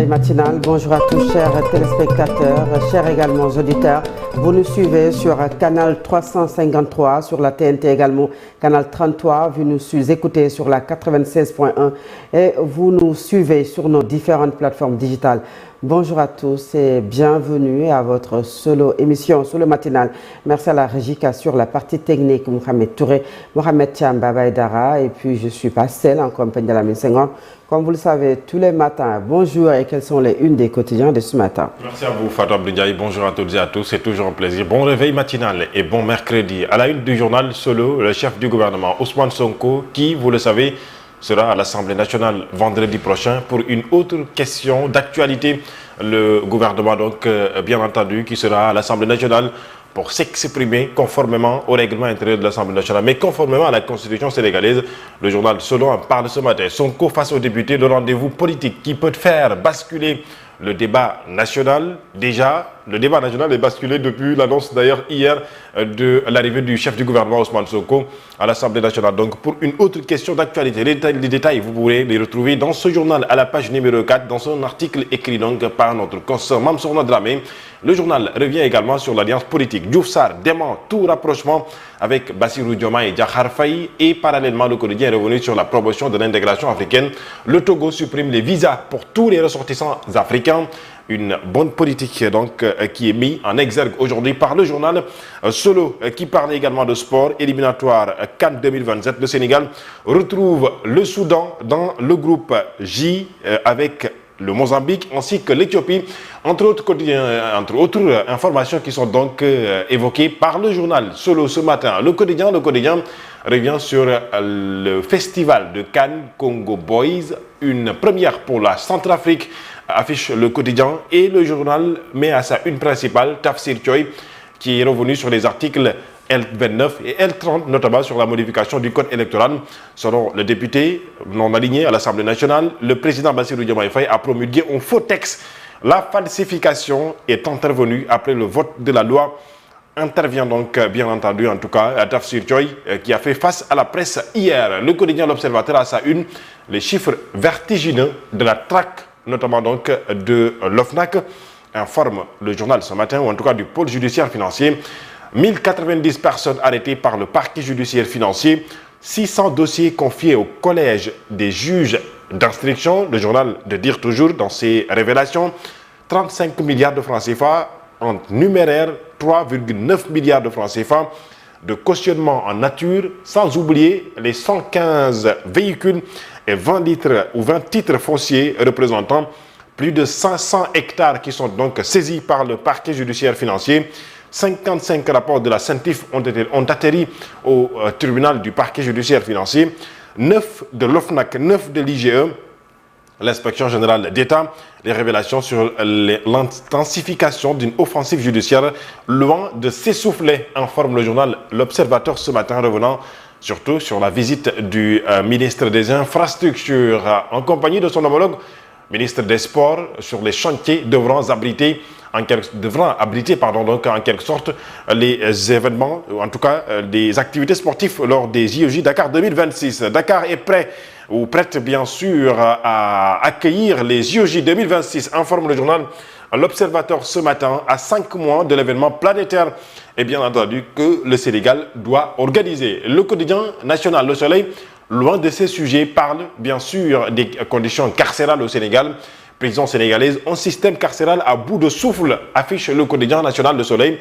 Matinale. Bonjour à tous, chers téléspectateurs, chers également auditeurs. Vous nous suivez sur canal 353, sur la TNT également, canal 33. Vous nous écoutez sur la 96.1 et vous nous suivez sur nos différentes plateformes digitales. Bonjour à tous et bienvenue à votre solo émission sur le matinal. Merci à la régie qui assure la partie technique, Mohamed Touré, Mohamed Thiamba Baïdara, et puis je suis pas seule en compagnie de la Senghor. Comme vous le savez, tous les matins, bonjour et quelles sont les unes des quotidiens de ce matin. Merci à vous Fatou Abdoulaye, bonjour à toutes et à tous, c'est toujours un plaisir. Bon réveil matinal et bon mercredi. À la une du journal Solo, le chef du gouvernement Ousmane Sonko, qui, vous le savez, sera à l'Assemblée nationale vendredi prochain pour une autre question d'actualité. Le gouvernement, donc, bien entendu, qui sera à l'Assemblée nationale pour s'exprimer conformément au règlement intérieur de l'Assemblée nationale, mais conformément à la Constitution sénégalaise. Le journal Solo en parle ce matin. Sonko face aux députés, le rendez-vous politique qui peut faire basculer le débat national. Déjà, le débat national est basculé depuis l'annonce d'ailleurs hier de l'arrivée du chef du gouvernement Ousmane Sonko à l'Assemblée nationale. Donc pour une autre question d'actualité, les détails vous pourrez les retrouver dans ce journal à la page numéro 4, dans son article écrit donc par notre consoeur Mamsourna Dramé. Le journal revient également sur l'alliance politique. Diouf Sarr dément tout rapprochement avec Bassirou Diomaye Diakhar Faye et parallèlement le quotidien est revenu sur la promotion de l'intégration africaine. Le Togo supprime les visas pour tous les ressortissants africains. Une bonne politique donc qui est mise en exergue aujourd'hui par le journal Solo qui parle également de sport éliminatoire CAN 2027. Le Sénégal retrouve le Soudan dans le groupe J avec le Mozambique ainsi que l'Éthiopie, entre autres informations qui sont donc évoquées par le journal Solo ce matin. Le quotidien revient sur le festival de Cannes Congo Boys, une première pour la Centrafrique, affiche le quotidien, et le journal met à sa une principale Tafsir Thioye qui est revenu sur les articles L29 et L30, notamment sur la modification du code électoral. Selon le député non aligné à l'Assemblée nationale, le président Bassirou Diomaye Faye a promulgué un faux texte. La falsification est intervenue après le vote de la loi. Intervient donc, bien entendu, en tout cas, à Tafsir Thioye, qui a fait face à la presse hier. Le quotidien L'Observateur a sa une, les chiffres vertigineux de la traque, notamment donc de l'OFNAC, informe le journal ce matin, ou en tout cas du pôle judiciaire financier. 1090 personnes arrêtées par le parquet judiciaire financier, 600 dossiers confiés au collège des juges d'instruction. Le journal de dire toujours dans ses révélations, 35 milliards de francs CFA en numéraire, 3,9 milliards de francs CFA de cautionnement en nature, sans oublier les 115 véhicules et 20 titres fonciers représentant plus de 500 hectares qui sont donc saisis par le parquet judiciaire financier. 55 rapports de la CENTIF ont atterri au tribunal du parquet judiciaire financier, 9 de l'OFNAC, 9 de l'IGE, l'inspection générale d'État. Les révélations sur l'intensification d'une offensive judiciaire loin de s'essouffler, informe le journal L'Observateur ce matin, revenant surtout sur la visite du ministre des Infrastructures en compagnie de son homologue ministre des Sports sur les chantiers devront abriter en quelque sorte les événements, ou en tout cas des activités sportives lors des JOJ Dakar 2026. Dakar est prêt ou prête bien sûr à accueillir les JOJ 2026, informe le journal L'Observateur ce matin, à 5 mois de l'événement planétaire et bien entendu que le Sénégal doit organiser. Le quotidien national Le Soleil, loin de ces sujets, parle bien sûr des conditions carcérales au Sénégal. Prison sénégalaise, un système carcéral à bout de souffle, affiche le quotidien national Le Soleil.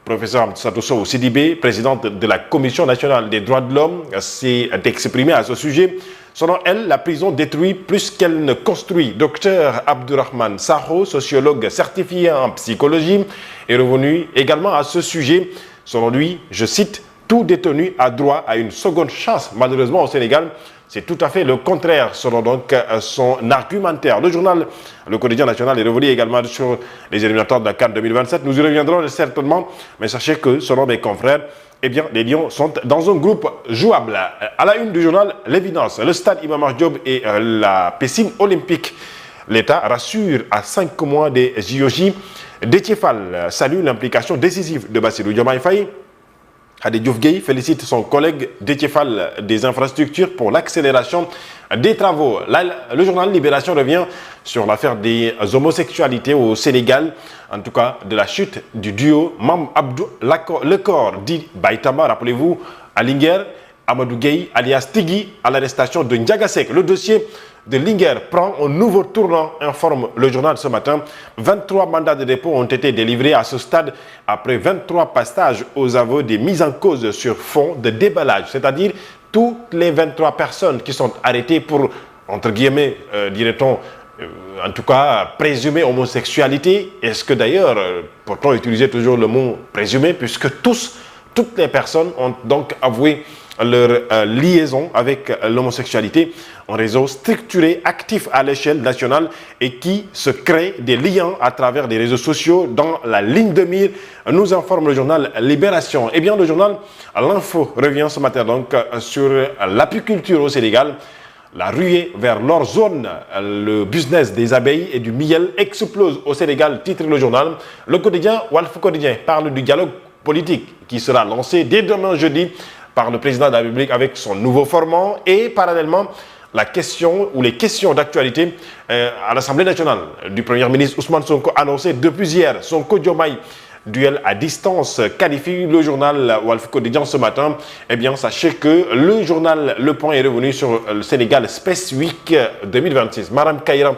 Professeur Satousso Sidibé, présidente de la Commission nationale des droits de l'homme, s'est exprimée à ce sujet. Selon elle, la prison détruit plus qu'elle ne construit. Docteur Abdourahmane Saho, sociologue certifié en psychologie, est revenu également à ce sujet. Selon lui, je cite, « Tout détenu a droit à une seconde chance. » Malheureusement, au Sénégal, c'est tout à fait le contraire, selon donc son argumentaire. Le journal Le Quotidien National est revenu également sur les éliminatoires de la CAN 2027. Nous y reviendrons certainement, mais sachez que, selon mes confrères, eh bien, les Lions sont dans un groupe jouable. À la une du journal, l'évidence, le stade Iba Mar Diop et la piscine olympique. L'État rassure à 5 mois des JOJ. Déthié Fall salue l'implication décisive de Bassirou Diomaye Faye. Hadi Diouf Gueye félicite son collègue Déthié Fall des infrastructures pour l'accélération des travaux. Là, le journal Libération revient sur l'affaire des homosexualités au Sénégal, en tout cas de la chute du duo Mam Abdou Lecor dit Baïtama, rappelez-vous, à Linguère, Amadou Gueye alias Tigui à l'arrestation de Ndiaga Seck. Le dossier de Linguère prend un nouveau tournant, informe le journal ce matin. 23 mandats de dépôt ont été délivrés à ce stade après 23 passages aux aveux des mises en cause sur fond de déballage, c'est-à-dire toutes les 23 personnes qui sont arrêtées pour, entre guillemets, dirait-on, en tout cas, présumée homosexualité. Est-ce que d'ailleurs, pourtant utiliser toujours le mot présumé, puisque toutes les personnes ont donc avoué leur liaison avec l'homosexualité, un réseau structuré, actif à l'échelle nationale et qui se crée des liens à travers des réseaux sociaux dans la ligne de mire, nous informe le journal Libération. Eh bien, le journal L'Info revient ce matin donc sur l'apiculture au Sénégal. La ruée vers leur zone, le business des abeilles et du miel explose au Sénégal, titre le journal. Le quotidien Walf Quotidien parle du dialogue politique qui sera lancé dès demain jeudi par le président de la République avec son nouveau format et parallèlement la question ou les questions d'actualité à l'Assemblée nationale du Premier ministre Ousmane Sonko annoncé depuis hier. Sonko Diomaye, duel à distance, qualifie le journal Walf Quotidien ce matin. Eh bien, sachez que le journal Le Point est revenu sur le Sénégal Space Week 2026. Maram Kaïra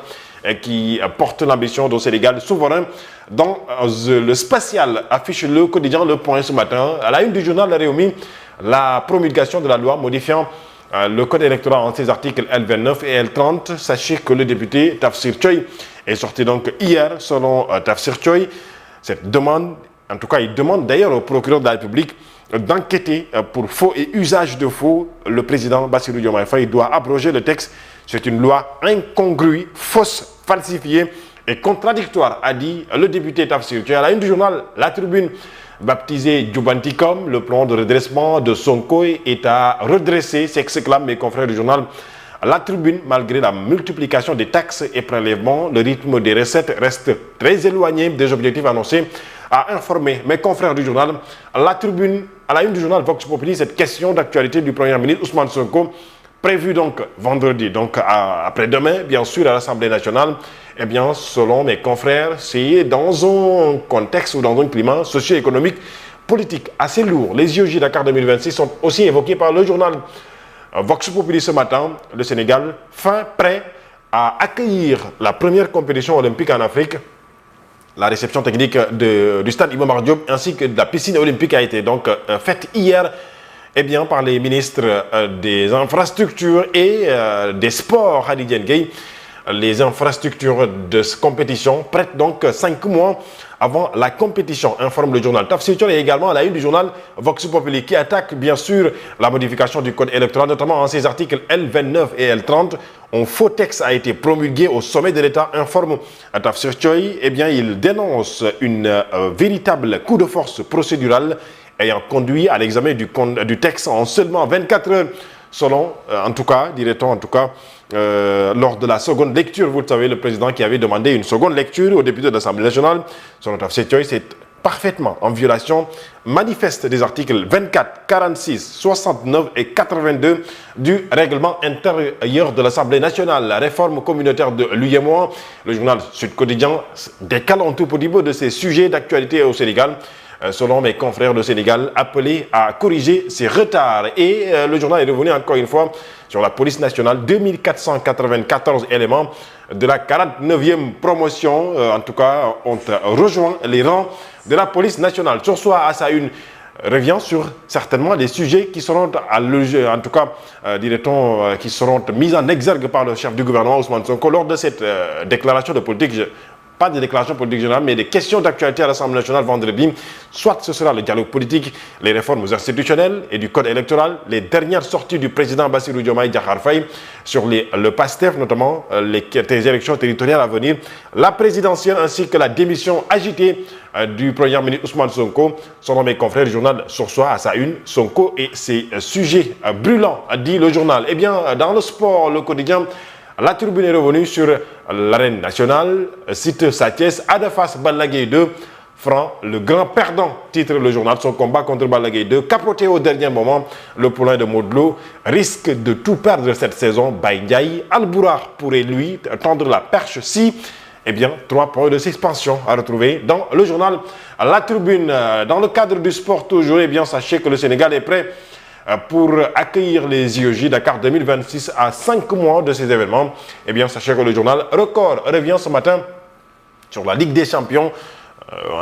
qui porte l'ambition du Sénégal souverain dans le spatial, affiche le quotidien Le Point ce matin. À la une du journal La Réumi, la promulgation de la loi modifiant le code électoral en ses articles L29 et L30. Sachez que le député Tafsir Choy est sorti donc hier, selon Tafsir Choy. Cette demande, en tout cas, il demande d'ailleurs au procureur de la République d'enquêter pour faux et usage de faux. Le président Bassirou Diomaye Faye doit abroger le texte. C'est une loi incongrue, fausse, falsifiée et contradictoire, a dit le député Tafsir Choy. À la une du journal La Tribune, baptisé Djubanticom, le plan de redressement de Sonko est à redresser, s'exclament mes confrères du journal La Tribune. Malgré la multiplication des taxes et prélèvements, le rythme des recettes reste très éloigné des objectifs annoncés, a informé mes confrères du journal La Tribune. À la une du journal Vox Populi, cette question d'actualité du Premier ministre Ousmane Sonko, prévue donc vendredi, donc après-demain, bien sûr, à l'Assemblée nationale. Eh bien, selon mes confrères, c'est dans un contexte ou dans un climat socio-économique, politique assez lourd. Les JOJ Dakar 2026 sont aussi évoqués par le journal Vox Populi ce matin. Le Sénégal, fin prêt à accueillir la première compétition olympique en Afrique. La réception technique du stade Iba Mar Diop ainsi que de la piscine olympique a été donc faite hier par les ministres des infrastructures et des sports, Hadi Gueye. Les infrastructures de compétition prêtent donc 5 mois avant la compétition, informe le journal Tafsir Choy et également à la une du journal Vox Populi qui attaque bien sûr la modification du code électoral, notamment en ses articles L29 et L30. Un faux texte a été promulgué au sommet de l'État, informe Tafsir Choy. Il dénonce une véritable coup de force procédurale ayant conduit à l'examen du texte en seulement 24 heures, selon, lors de la seconde lecture. Vous le savez, le président qui avait demandé une seconde lecture aux députés de l'Assemblée nationale, selon Tafsir Choy, c'est parfaitement en violation manifeste des articles 24, 46, 69 et 82 du règlement intérieur de l'Assemblée nationale. La réforme communautaire de l'UEMOA, le journal Sud Quotidien décale un tout petit peu de ces sujets d'actualité au Sénégal, selon mes confrères de Sénégal, appelés à corriger ces retards. Et le journal est revenu encore une fois sur la police nationale. 2494 éléments de la 49e promotion, ont rejoint les rangs de la police nationale. Sur soi, à sa une, revient sur certainement des sujets qui seront qui seront mis en exergue par le chef du gouvernement Ousmane Sonko lors de cette déclaration de politique. Pas de déclaration politique générale, mais des questions d'actualité à l'Assemblée nationale vendredi. Soit ce sera le dialogue politique, les réformes institutionnelles et du code électoral, les dernières sorties du président Bassirou Diomaye Diakhar Faye sur le PASTEF, notamment les élections territoriales à venir, la présidentielle ainsi que la démission agitée du Premier ministre Ousmane Sonko. Selon mes confrères du journal Sur Soi, à sa une, Sonko et ses sujets brûlants, dit le journal. Dans le sport, le quotidien La Tribune est revenue sur l'arène nationale, site Sathiès, Ada Fass Balla Gaye 2, Franc, le grand perdant, titre le journal. Son combat contre Balla Gaye 2, capoté au dernier moment. Le poulain de Modou Lo risque de tout perdre cette saison. Baye Ndiaye, Albourakh pourrait lui tendre la perche si, eh bien, 3 points de suspension à retrouver dans le journal La Tribune. Dans le cadre du sport toujours, eh bien, sachez que le Sénégal est prêt pour accueillir les JOJ Dakar 2026 à 5 mois de ces événements. Eh bien, sachez que le journal Record revient ce matin sur la Ligue des Champions,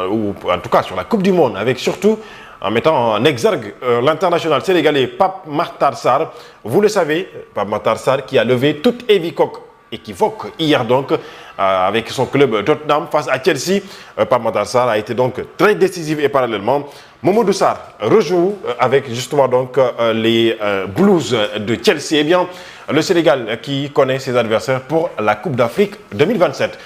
ou en tout cas sur la Coupe du Monde, avec surtout en mettant en exergue l'international sénégalais Pape Matar Sarr. Vous le savez, Pape Matar Sarr qui a levé toute équivoque hier donc avec son club Tottenham face à Chelsea. Pape Matar Sarr a été donc très décisif et parallèlement Mamadou Sarr rejoue avec justement donc les Blues de Chelsea. Eh bien, le Sénégal qui connaît ses adversaires pour la Coupe d'Afrique 2027.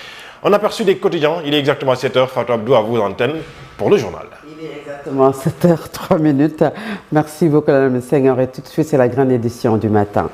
On a aperçu des quotidiens, il est exactement 7h. Fatou Abdou à vous antenne pour le journal. Il est exactement 7h03. Merci beaucoup, Mme Senghor. Et tout de suite, c'est la grande édition du matin.